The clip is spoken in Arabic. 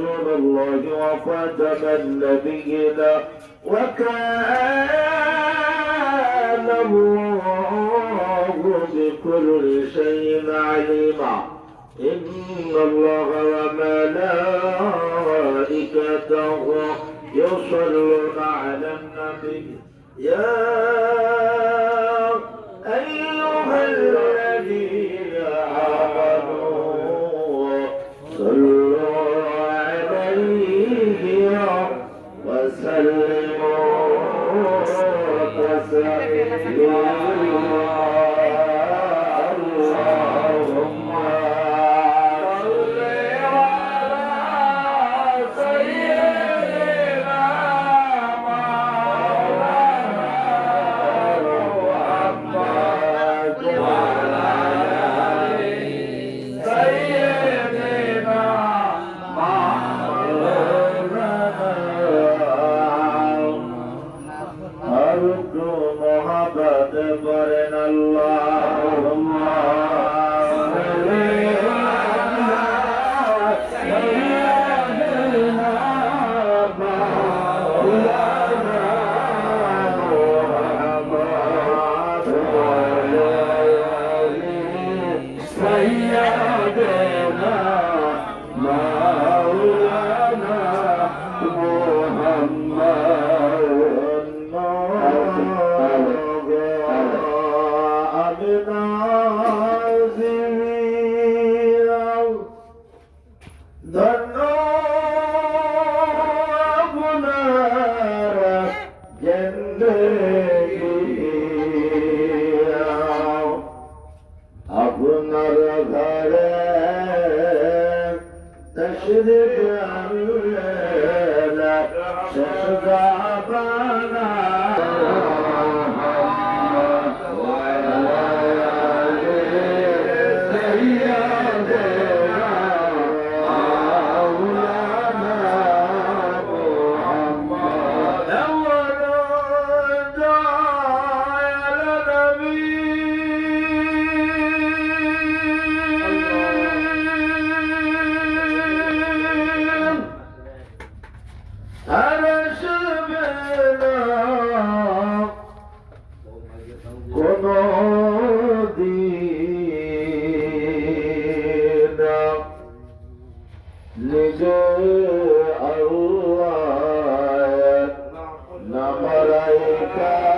رسول الله وخاتم النبيين وكان الله بكل شيء عليما إن الله وملائكته يصلون على النبي يا أيها الذين آمنوا صلوا عليه وسلموا تسليما আপনার ঘরে তশরিফ আনলে শেষ জাবানা নিজে আল্লাহ নামরাইকা